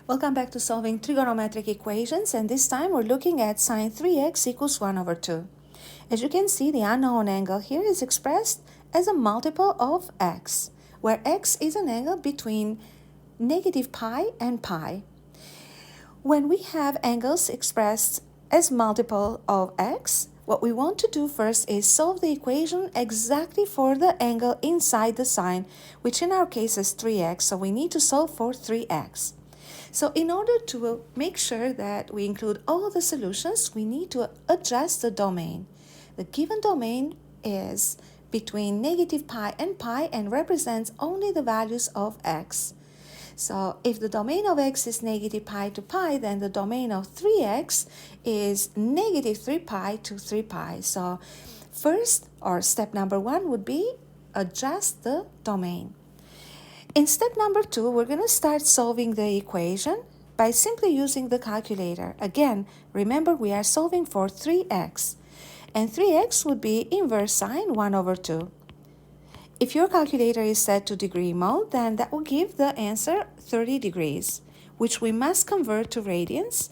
Welcome back to solving trigonometric equations, and this time we're looking at sine 3x equals 1 over 2. As you can see, the unknown angle here is expressed as a multiple of x, where x is an angle between negative pi and pi. When we have angles expressed as multiple of x, what we want to do first is solve the equation exactly for the angle inside the sine, which in our case is 3x, so we need to solve for 3x. So in order to make sure that we include all the solutions, we need to adjust the domain. The given domain is between negative pi and represents only the values of x. So if the domain of x is negative pi to pi, then the domain of 3x is negative 3 pi to 3 pi. So first, or step number 1 would be adjust the domain. In step number 2, we're going to start solving the equation by simply using the calculator. Again, remember we are solving for 3x, and 3x would be inverse sine 1 over 2. If your calculator is set to degree mode, then that will give the answer 30 degrees, which we must convert to radians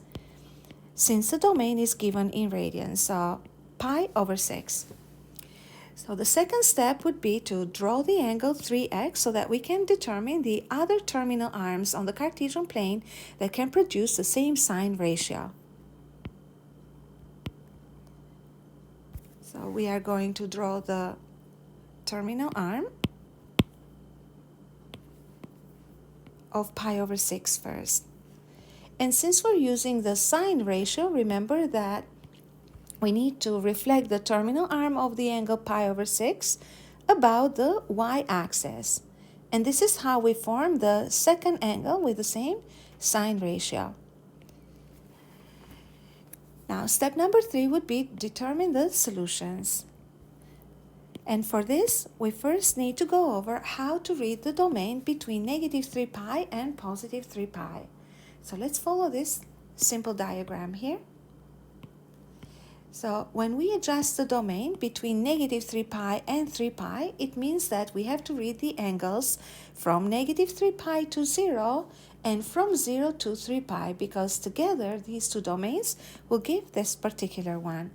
since the domain is given in radians, so pi over 6. So the second step would be to draw the angle 3x so that we can determine the other terminal arms on the Cartesian plane that can produce the same sine ratio. So we are going to draw the terminal arm of pi over 6 first. And since we're using the sine ratio, remember that we need to reflect the terminal arm of the angle pi over 6 about the y-axis. And this is how we form the second angle with the same sine ratio. Now, step number 3 would be determine the solutions. And for this, we first need to go over how to read the domain between negative 3 pi and positive 3 pi. So let's follow this simple diagram here. So when we adjust the domain between negative 3 pi and 3 pi, it means that we have to read the angles from negative 3 pi to 0 and from 0 to 3 pi, because together these two domains will give this particular one.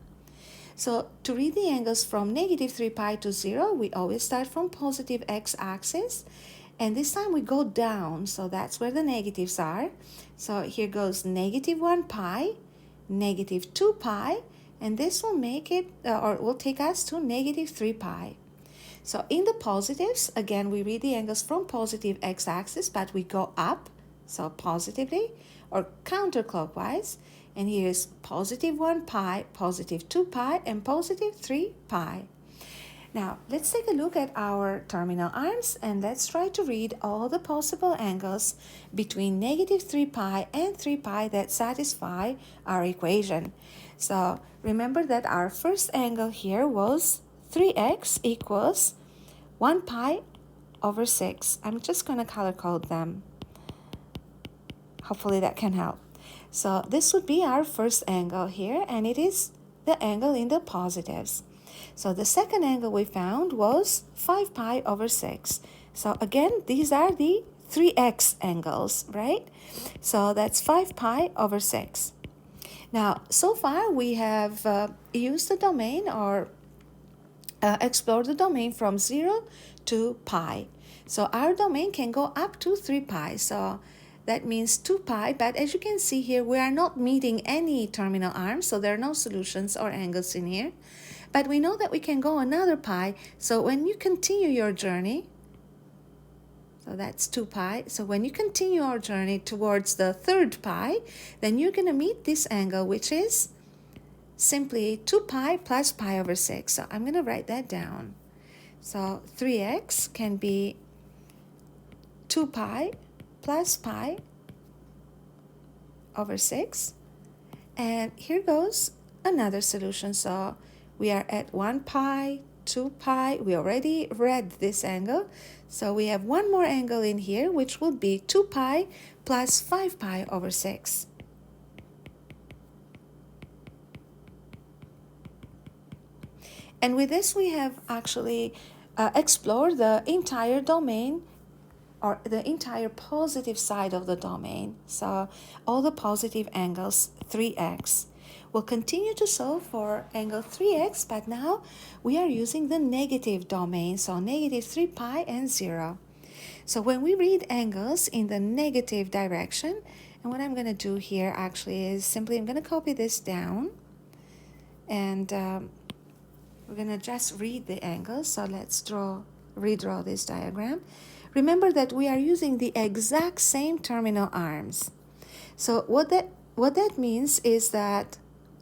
So to read the angles from negative 3 pi to 0, we always start from positive x-axis, and this time we go down, so that's where the negatives are. So here goes negative 1 pi, negative 2 pi, and this will make it, or will take us to negative 3 pi. So in the positives, again, we read the angles from positive x-axis, but we go up, so positively or counterclockwise. And here is positive 1 pi, positive 2 pi, and positive 3 pi. Now, let's take a look at our terminal arms, and let's try to read all the possible angles between negative 3 pi and 3 pi that satisfy our equation. So remember that our first angle here was 3x equals 1 pi over 6. I'm just going to color code them. Hopefully that can help. So this would be our first angle here, and it is the angle in the positives. So the second angle we found was 5 pi over 6. So again, these are the 3x angles, right? So that's 5 pi over 6. Now, so far we have used the domain or explored the domain from 0 to pi. So our domain can go up to 3 pi. So that means 2 pi, but as you can see here, we are not meeting any terminal arms, so there are no solutions or angles in here. But we know that we can go another pi, so when you continue your journey, so that's 2 pi, so when you continue our journey towards the third pi, then you're going to meet this angle, which is simply 2 pi plus pi over 6. So I'm going to write that down. So 3x can be 2 pi plus pi over 6. And here goes another solution. So we are at 1 pi, 2 pi. We already read this angle. So we have one more angle in here, which will be 2 pi plus 5 pi over 6. And with this, we have actually explored the entire domain or the entire positive side of the domain. So all the positive angles, 3x. We'll continue to solve for angle 3x, but now we are using the negative domain, so negative 3 pi and 0. So when we read angles in the negative direction, and what I'm going to do here actually is simply I'm going to copy this down, and we're going to just read the angles. So let's redraw this diagram. Remember that we are using the exact same terminal arms. So what that means is that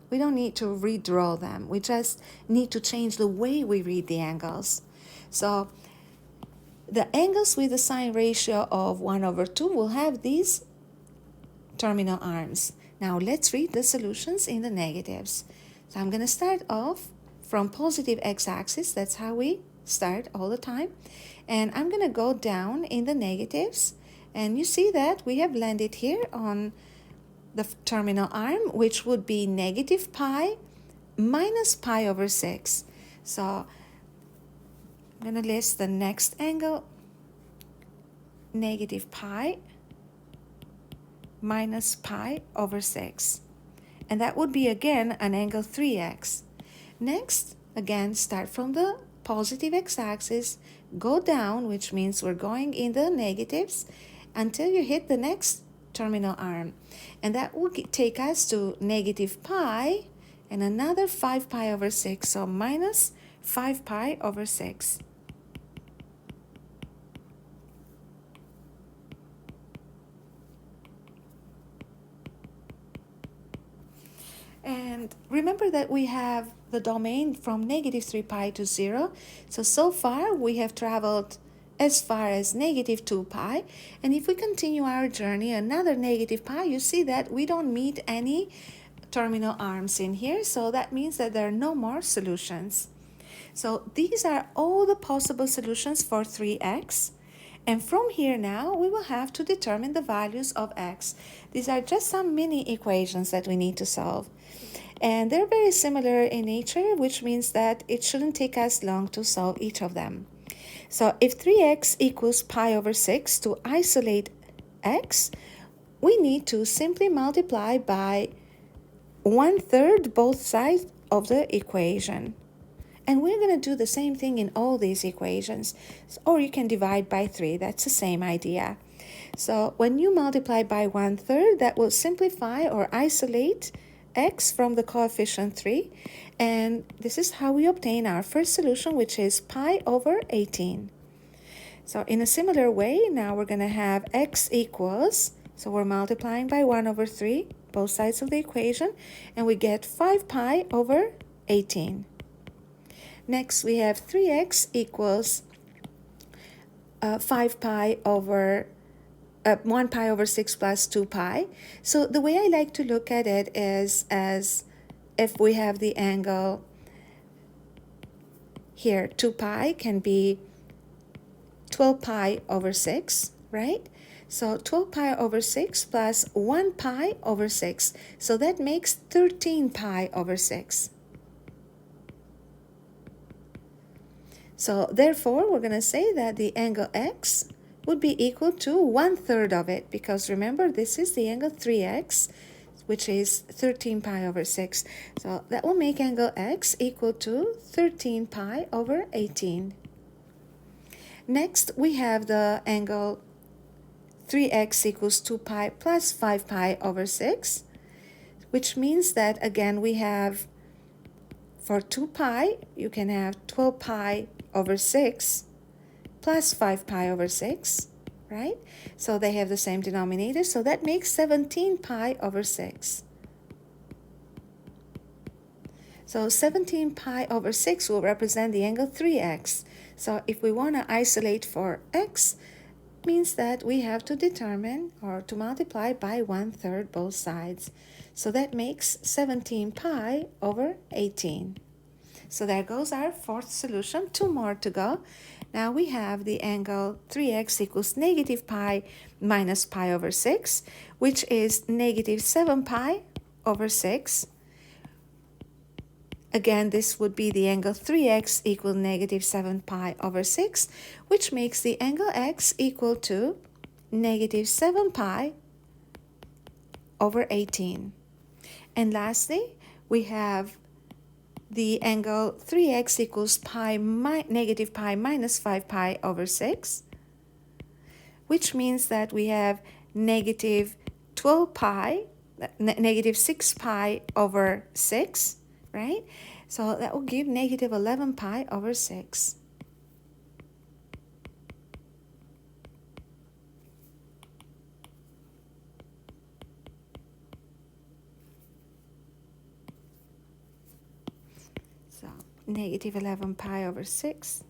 we don't need to redraw them. We just need to change the way we read the angles. So the angles with a sine ratio of 1/2 will have these terminal arms. Now let's read the solutions in the negatives. So I'm going to start off from positive x-axis. That's how we start all the time. And I'm going to go down in the negatives. And you see that we have landed here on the terminal arm, which would be negative pi minus pi over 6. So I'm going to list the next angle, negative pi minus pi over 6. And that would be again an angle 3x. Next, again, start from the positive x-axis, go down, which means we're going in the negatives, until you hit the next terminal arm. And that will take us to negative pi and another 5 pi over 6, so minus 5 pi over 6. And remember that we have the domain from negative 3 pi to 0. So far we have traveled as far as negative 2 pi. And if we continue our journey another negative pi, you see that we don't meet any terminal arms in here. So that means that there are no more solutions. So these are all the possible solutions for 3x. And from here now, we will have to determine the values of x. These are just some mini equations that we need to solve. And they're very similar in nature, which means that it shouldn't take us long to solve each of them. So if 3x equals pi over 6, to isolate x, we need to simply multiply by 1/3 both sides of the equation. And we're going to do the same thing in all these equations. Or you can divide by 3. That's the same idea. So when you multiply by 1/3, that will simplify or isolate x from the coefficient 3. And this is how we obtain our first solution, which is pi over 18. So in a similar way, now we're going to have x equals, so we're multiplying by 1/3, both sides of the equation, and we get 5 pi over 18. Next, we have 3x equals 5 pi over 1 pi over 6 plus 2 pi. So the way I like to look at it is as if we have the angle here, 2 pi can be 12 pi over 6, right? So 12 pi over 6 plus 1 pi over 6. So that makes 13 pi over 6. So therefore, we're going to say that the angle x would be equal to 1/3 of it, because remember, this is the angle 3x, which is 13 pi over 6. So that will make angle x equal to 13 pi over 18. Next, we have the angle 3x equals 2 pi plus 5 pi over 6, which means that, again, we have, for 2 pi, you can have 12 pi over 6 plus 5 pi over 6, right? So they have the same denominator, so that makes 17 pi over 6. So 17 pi over 6 will represent the angle 3x. So if we want to isolate for x, means that we have to determine or to multiply by 1/3 both sides. So that makes 17 pi over 18. So there goes our fourth solution. 2 more to go. Now we have the angle 3x equals negative pi minus pi over 6, which is negative 7 pi over 6. Again, this would be the angle 3x equal negative 7 pi over 6, which makes the angle x equal to negative 7 pi over 18. And lastly, we have the angle 3x equals negative pi minus 5 pi over 6, which means that we have negative 12 pi, negative 6 pi over 6, right? So that will give negative 11 pi over 6. So negative 11 pi over 6,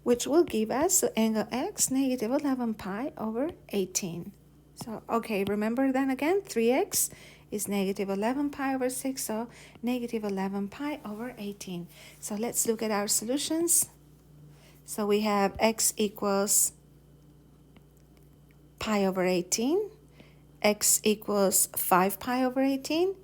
which will give us the angle x negative 11 pi over 18. So, okay, remember then again, 3x is negative 11 pi over 6, so negative 11 pi over 18. So let's look at our solutions. So we have x equals pi over 18, x equals 5 pi over 18,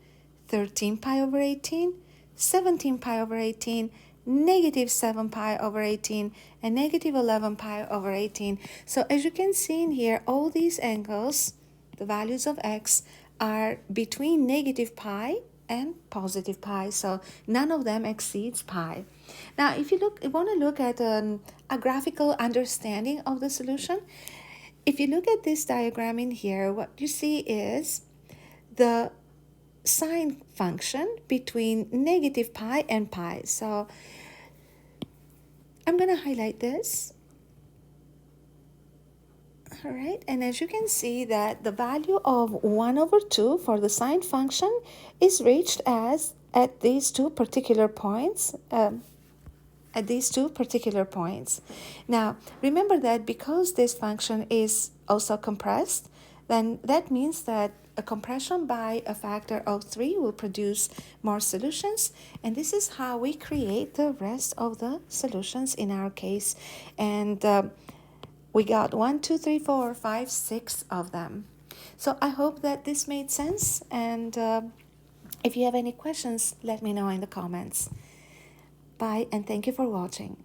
13 pi over 18, 17 pi over 18, negative 7 pi over 18, and negative 11 pi over 18. So as you can see in here, all these angles, the values of x, are between negative pi and positive pi. So none of them exceeds pi. Now, if you want to look at a graphical understanding of the solution, if you look at this diagram in here, what you see is the sine function between negative pi and pi. So I'm going to highlight this. All right, and as you can see that the value of 1 over 2 for the sine function is reached as at these two particular points. Now, remember that because this function is also compressed, then that means that a compression by a factor of 3 will produce more solutions, and this is how we create the rest of the solutions in our case. And we got 1, 2, 3, 4, 5, 6 of them. So I hope that this made sense, and if you have any questions, let me know in the comments. Bye, and thank you for watching.